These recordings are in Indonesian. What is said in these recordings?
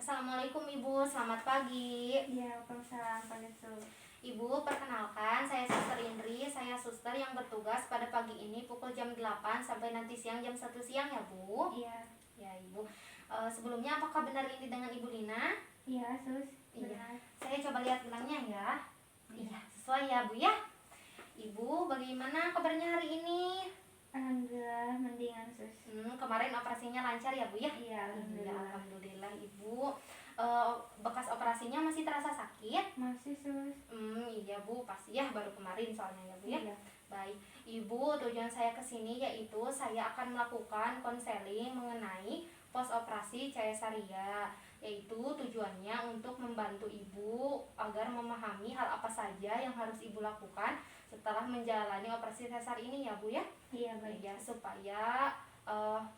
Assalamualaikum Ibu, selamat pagi. Iya, Waalaikumsalam Pak Nursul. Ibu, perkenalkan saya Suster Indri, saya suster yang bertugas pada pagi ini pukul jam 8 sampai nanti siang jam 1 siang ya Bu. Iya, Ya Ibu. Sebelumnya apakah benar ini dengan Ibu Lina? iya, Sus. Iya. Benar. Saya coba lihat benangnya ya. Iya. Iya, sesuai ya Bu ya. Ibu, bagaimana kabarnya hari ini? Alhamdulillah mendingan, Sus. Kemarin operasinya lancar ya Bu ya? Iya, alhamdulillah. Alhamdulillah Ibu. Bekas operasinya masih terasa sakit? Masih, Sus. Iya Bu, pasti ya baru kemarin soalnya ya Bu ya. Iya. Baik, Ibu, tujuan saya ke sini yaitu saya akan melakukan konseling mengenai pos operasi Caesaria, yaitu tujuannya untuk membantu Ibu agar memahami hal apa saja yang harus Ibu lakukan setelah menjalani operasi sesar ini ya Bu ya. Iya, baik. Ya, supaya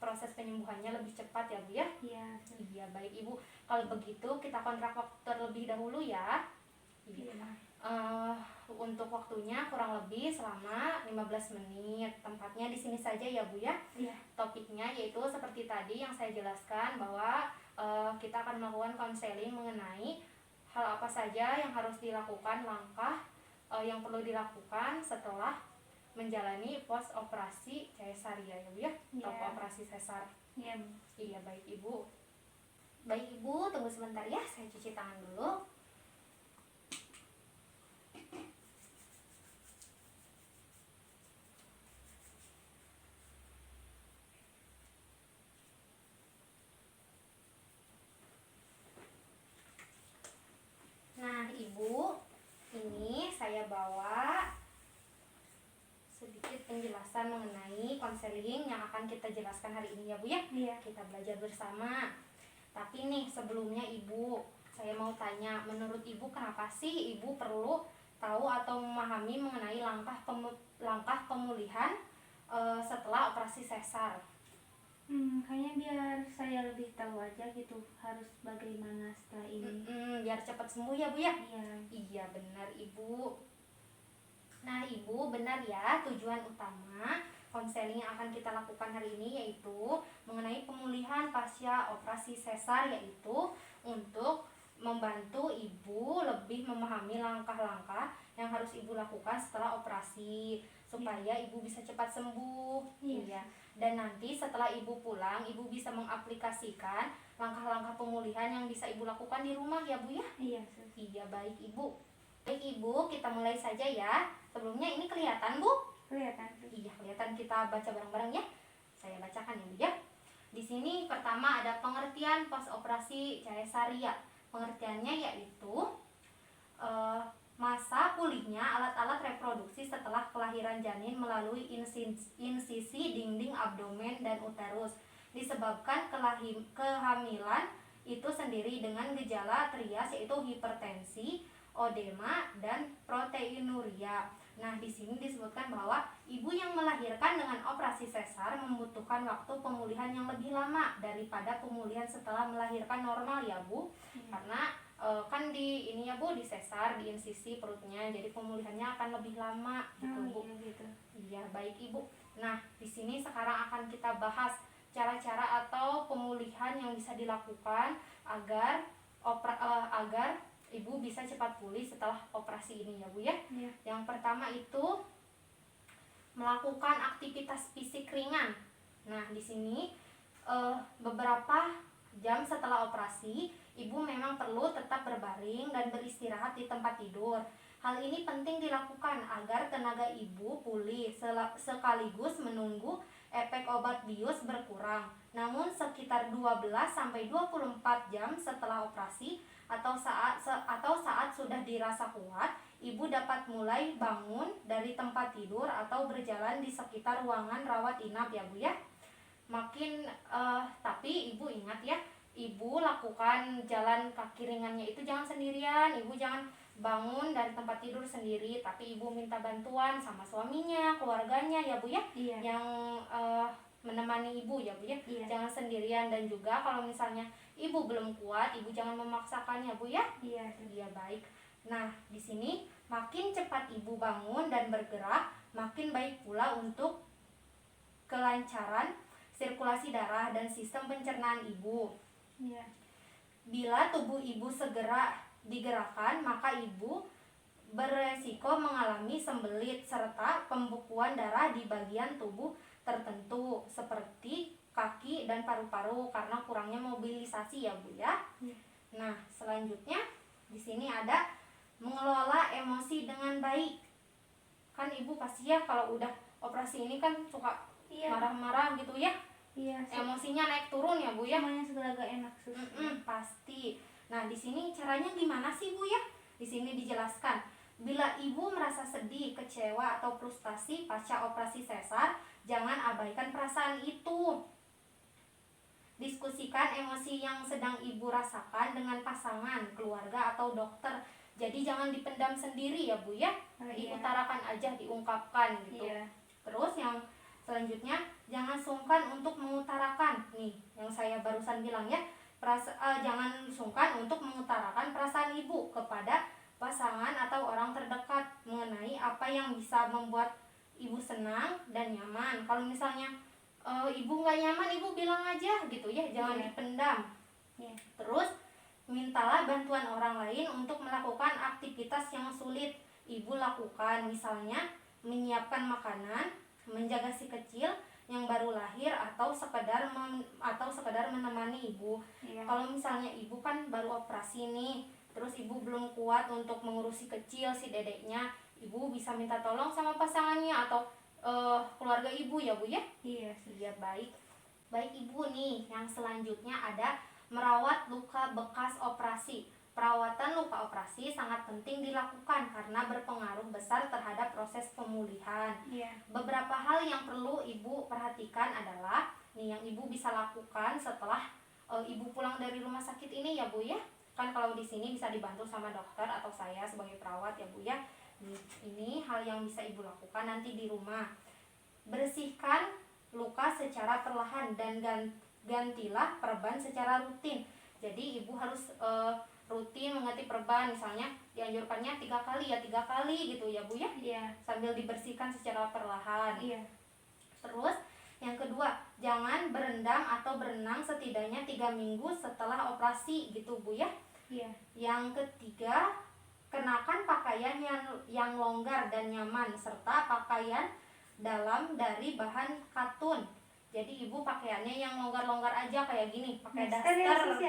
proses penyembuhannya lebih cepat ya Bu ya. Iya, Sus. Iya, baik Ibu. Kalau begitu kita kontrak waktu terlebih dahulu ya. Iya. Untuk waktunya kurang lebih selama 15 menit. Tempatnya di sini saja ya Bu ya. Iya. Topiknya yaitu seperti tadi yang saya jelaskan bahwa kita akan melakukan konseling mengenai hal apa saja yang harus dilakukan, langkah yang perlu dilakukan setelah menjalani pos operasi Caesaria ya Bu ya. Iya. Atau operasi sesar. Iya, Bu. Iya, baik Ibu. Baik Ibu, tunggu sebentar ya, saya cuci tangan dulu. Nah Ibu, ini saya bawa sedikit penjelasan mengenai konseling yang akan kita jelaskan hari ini ya Bu ya. Iya. Kita belajar bersama. Tapi nih sebelumnya Ibu, saya mau tanya, menurut Ibu kenapa sih Ibu perlu tahu atau memahami mengenai langkah pemulihan setelah operasi sesar? Kayaknya biar saya lebih tahu aja gitu harus bagaimana setelah ini. Biar cepat sembuh ya Bu ya. Iya. Iya benar Ibu. Nah Ibu, benar ya, tujuan utama konseling yang akan kita lakukan hari ini yaitu mengenai pemulihan pasca operasi sesar, yaitu untuk membantu Ibu lebih memahami langkah-langkah yang harus Ibu lakukan setelah operasi supaya Ibu bisa cepat sembuh. Iya. Dan nanti setelah Ibu pulang, Ibu bisa mengaplikasikan langkah-langkah pemulihan yang bisa Ibu lakukan di rumah ya Bu ya. Iya, Sus. Iya, baik Ibu. Baik Ibu, kita mulai saja ya. Sebelumnya ini kelihatan Bu? Kelihatan, Sus. Iya, kelihatan. Kita baca bareng-bareng ya. Saya bacakan ya Bu ya. Di sini pertama ada pengertian pos operasi Caesaria. Pengertiannya yaitu masa pulihnya alat-alat reproduksi setelah kelahiran janin melalui insisi dinding abdomen dan uterus disebabkan kehamilan itu sendiri dengan gejala trias yaitu hipertensi, odema, dan proteinuria. Nah, di sini disebutkan bahwa ibu yang melahirkan dengan operasi sesar membutuhkan waktu pemulihan yang lebih lama daripada pemulihan setelah melahirkan normal ya Bu. Karena kan di ini ya Bu, di sesar, di insisi perutnya, jadi pemulihannya akan lebih lama gitu Bu. Iya gitu. Iya, baik Ibu. Nah, di sini sekarang akan kita bahas cara-cara atau pemulihan yang bisa dilakukan agar Ibu bisa cepat pulih setelah operasi ini ya Bu ya. Iya. Yang pertama itu melakukan aktivitas fisik ringan. Nah, di sini beberapa jam setelah operasi, Ibu memang perlu tetap berbaring dan beristirahat di tempat tidur. Hal ini penting dilakukan agar tenaga Ibu pulih sekaligus menunggu efek obat bius berkurang. Namun sekitar 12-24 jam setelah operasi atau saat sudah dirasa kuat, Ibu dapat mulai bangun dari tempat tidur atau berjalan di sekitar ruangan rawat inap ya Bu ya. Tapi Ibu ingat ya, Ibu lakukan jalan kaki ringannya itu jangan sendirian. Ibu jangan bangun dari tempat tidur sendiri, tapi Ibu minta bantuan sama suaminya, keluarganya ya Bu ya. Iya. Yang menemani Ibu ya Bu ya. Iya. Jangan sendirian, dan juga kalau misalnya Ibu belum kuat, Ibu jangan memaksakan ya Bu ya. Iya. Iya, baik. Nah, di sini makin cepat Ibu bangun dan bergerak, makin baik pula untuk kelancaran sirkulasi darah dan sistem pencernaan Ibu. Iya. Bila tubuh ibu segera digerakkan, maka ibu beresiko mengalami sembelit serta pembukuan darah di bagian tubuh tertentu seperti kaki dan paru-paru karena kurangnya mobilisasi ya Bu ya. Nah, selanjutnya di sini ada mengelola emosi dengan baik. Kan ibu pasti ya kalau udah operasi ini kan suka marah-marah gitu ya. Emosinya naik turun ya Bu ya. Semuanya segala gak enak sus. Pasti. Nah, di sini caranya gimana sih Bu ya? Di sini dijelaskan, bila ibu merasa sedih, kecewa atau frustasi pasca operasi sesar, jangan abaikan perasaan itu. Diskusikan emosi yang sedang ibu rasakan dengan pasangan, keluarga atau dokter. Jadi jangan dipendam sendiri ya Bu ya. Diutarakan aja, diungkapkan gitu. Terus yang selanjutnya, jangan sungkan untuk mengutarakan nih yang saya barusan bilang ya. Jangan sungkan untuk mengutarakan perasaan ibu kepada pasangan atau orang terdekat mengenai apa yang bisa membuat ibu senang dan nyaman. Kalau misalnya ibu nggak nyaman, ibu bilang aja gitu ya, jangan dipendam. Terus mintalah bantuan orang lain untuk melakukan aktivitas yang sulit ibu lakukan, misalnya menyiapkan makanan, menjaga si kecil yang baru lahir, atau sekedar menemani ibu. Kalau misalnya ibu kan baru operasi nih, terus ibu belum kuat untuk mengurusi kecil si dedeknya, ibu bisa minta tolong sama pasangannya atau keluarga ibu ya Bu ya. Iya baik Ibu nih. Yang selanjutnya ada merawat luka bekas operasi. Perawatan luka operasi sangat penting dilakukan karena berpengaruh besar terhadap proses pemulihan. Beberapa hal yang perlu ibu perhatikan adalah nih yang ibu bisa lakukan setelah ibu pulang dari rumah sakit ini ya Bu ya. Kan kalau di sini bisa dibantu sama dokter atau saya sebagai perawat ya Bu ya. Ini hal yang bisa ibu lakukan nanti di rumah. Bersihkan luka secara perlahan dan gantilah perban secara rutin. Jadi ibu harus rutin mengganti perban, misalnya dianjurkannya 3 kali ya 3 kali gitu ya Bu ya. Sambil dibersihkan secara perlahan. Terus yang kedua, jangan berendam atau berenang setidaknya 3 minggu setelah operasi gitu Bu ya. Yang ketiga, kenakan pakaian yang longgar dan nyaman serta pakaian dalam dari bahan katun. Jadi ibu pakaiannya yang longgar-longgar aja kayak gini, pakai daster.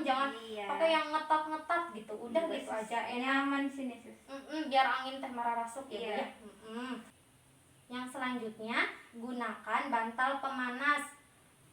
Jangan pakai yang ngetat-ngetat gitu. Udah gitu aja, nyaman sini sus. Biar angin teh mararasuk ya. Yang selanjutnya, gunakan bantal pemanas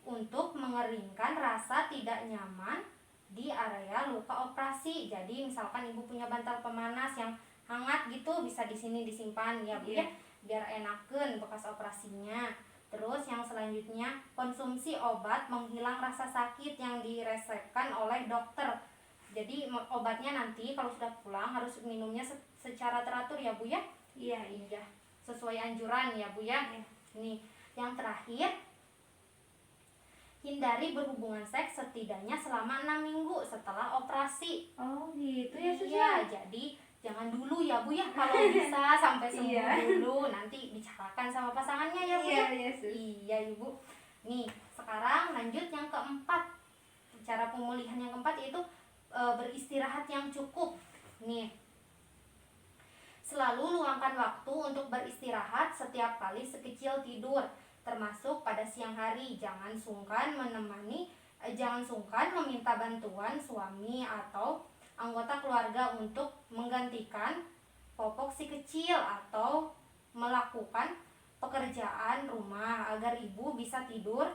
untuk mengeringkan rasa tidak nyaman di area luka operasi. Jadi misalkan ibu punya bantal pemanas yang hangat gitu, bisa di sini disimpan ya Bu ya, biar enakeun bekas operasinya. Terus yang selanjutnya, konsumsi obat menghilang rasa sakit yang diresepkan oleh dokter. Jadi obatnya nanti kalau sudah pulang harus minumnya secara teratur ya Bu ya. Sesuai anjuran ya Bu ya. Nih, yang terakhir, hindari berhubungan seks setidaknya selama 6 minggu setelah operasi. Gitu ya sus ya. Jadi jangan dulu ya Bu ya, kalau bisa sampai sembuh dulu, nanti bicarakan sama pasangannya ya Bu ya. Iya Ibu. Nih, sekarang lanjut yang keempat. Cara pemulihan yang keempat yaitu beristirahat yang cukup. Nih, selalu luangkan waktu untuk beristirahat setiap kali sekecil tidur, termasuk pada siang hari. Jangan sungkan meminta bantuan suami atau anggota keluarga untuk menggantikan popok si kecil atau melakukan pekerjaan rumah agar ibu bisa tidur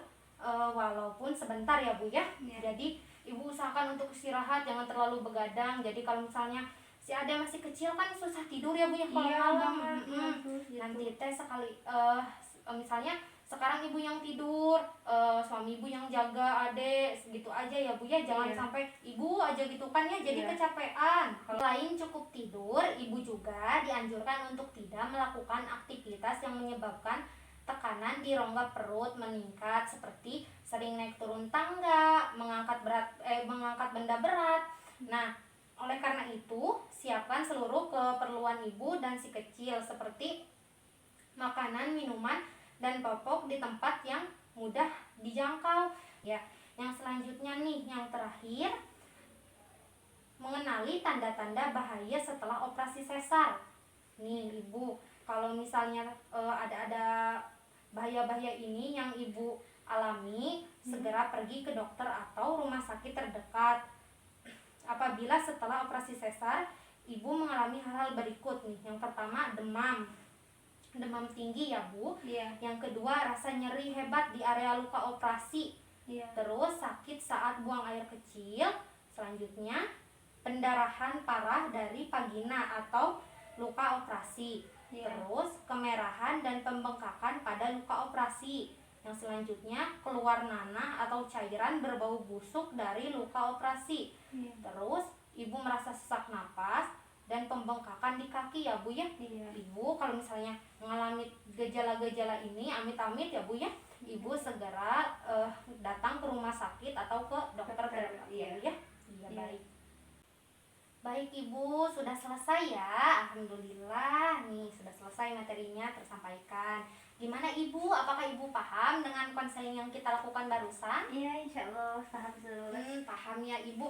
walaupun sebentar ya Bu ya. Jadi ibu usahakan untuk istirahat, jangan terlalu begadang. Jadi kalau misalnya si Ade masih kecil kan susah tidur ya Bu ya kalau malam. Nanti teh sekali misalnya sekarang ibu yang tidur, suami ibu yang jaga Ade, gitu aja ya Bu ya. Jangan sampai ibu aja gitu kan ya, jadi kecapean. Selain cukup tidur, ibu juga dianjurkan untuk tidak melakukan aktivitas yang menyebabkan tekanan di rongga perut meningkat, seperti sering naik turun tangga, mengangkat benda berat. Nah, oleh karena itu, siapkan seluruh keperluan ibu dan si kecil seperti makanan, minuman, dan popok di tempat yang mudah dijangkau ya. Yang selanjutnya nih, yang terakhir, mengenali tanda-tanda bahaya setelah operasi sesar. Nih Ibu, kalau misalnya ada bahaya-bahaya ini yang Ibu alami, segera pergi ke dokter atau rumah sakit terdekat. Apabila setelah operasi sesar Ibu mengalami hal-hal berikut nih. Yang pertama, demam tinggi ya Bu. Yang kedua, rasa nyeri hebat di area luka operasi. Terus sakit saat buang air kecil. Selanjutnya, pendarahan parah dari vagina atau luka operasi. Terus kemerahan dan pembengkakan pada luka operasi. Yang selanjutnya, keluar nanah atau cairan berbau busuk dari luka operasi. Terus Ibu merasa sesak napas dan pembengkakan di kaki ya Bu ya. Ibu kalau misalnya mengalami gejala-gejala ini, amit-amit ya Bu ya, Ibu segera datang ke rumah sakit atau ke dokter terdekat ya Bu ya. Baik. Baik Ibu, sudah selesai ya. Alhamdulillah nih sudah selesai materinya tersampaikan. Gimana Ibu? Apakah Ibu paham dengan konseling yang kita lakukan barusan? Iya, insya Allah paham Sus. Paham ya Ibu.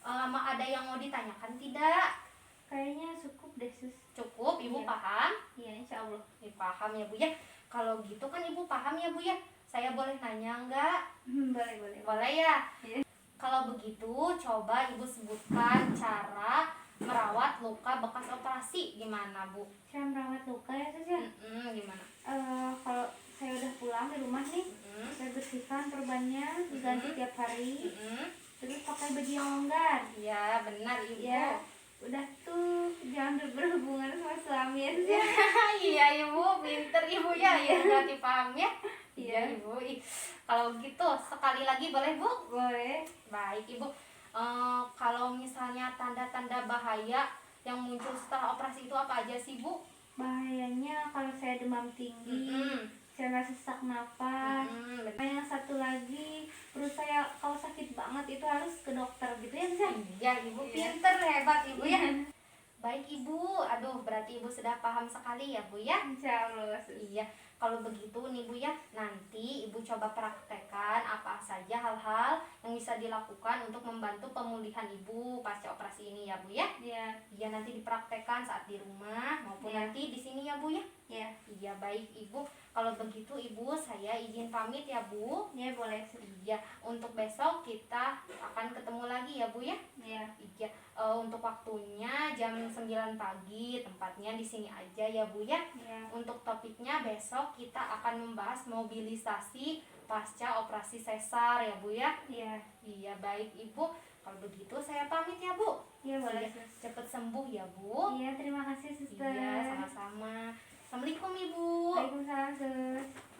Ada yang mau ditanyakan tidak? Kayaknya cukup deh Sus. Cukup, Ibu paham? Iya, insya Allah. Paham ya Bu ya. Kalau gitu kan Ibu paham ya Bu ya. Saya boleh nanya enggak? Boleh. Boleh ya? Kalau begitu, coba Ibu sebutkan cara merawat luka bekas operasi. Gimana Bu? Cara merawat luka ya Sus ya? Gimana? Kalau saya udah pulang di rumah nih, saya bersihkan perbannya, diganti tiap hari. Terus pakai baju yang longgar. Iya, benar Ibu. Ya, udah tuh jangan berhubungan sama suami ya Sus ya. Iya Ibu, pinter Ibu ya, berarti paham ya. Iya Ibu. Kalau gitu sekali lagi boleh Bu? Boleh. Baik Ibu. Kalau misalnya tanda-tanda bahaya yang muncul setelah operasi itu apa aja sih Bu? Bahayanya kalau saya demam tinggi, saya rasa sesak napas. Yang satu lagi, perut saya kalau sakit banget itu harus ke dokter gitu ya Sus ya. Iya Ibu, pinter, hebat Ibu ya. Baik Ibu, aduh berarti Ibu sudah paham sekali ya Bu ya. Insya Allah Sus. Iya, kalau begitu nih Bu ya, nanti Ibu coba praktekkan apa saja hal-hal yang bisa dilakukan untuk membantu pemulihan Ibu pasca operasi ini ya Bu ya. Iya, nanti dipraktekkan saat di rumah maupun nanti di sini ya Bu ya. Iya, baik Ibu. Kalau begitu Ibu, saya izin pamit ya Bu. Ya boleh Sus. Iya, untuk besok kita akan ketemu lagi ya Bu ya. Iya, untuk waktunya jam 9 pagi, tempatnya di sini aja ya Bu ya. Untuk topiknya besok kita akan membahas mobilisasi pasca operasi sesar ya Bu ya. Iya, baik Ibu. Kalau begitu saya pamit ya Bu. Iya boleh Sus. Cepat sembuh ya Bu. Iya, terima kasih Suster. Iya, sama-sama. Assalamualaikum Ibu. Waalaikumsalam Sus.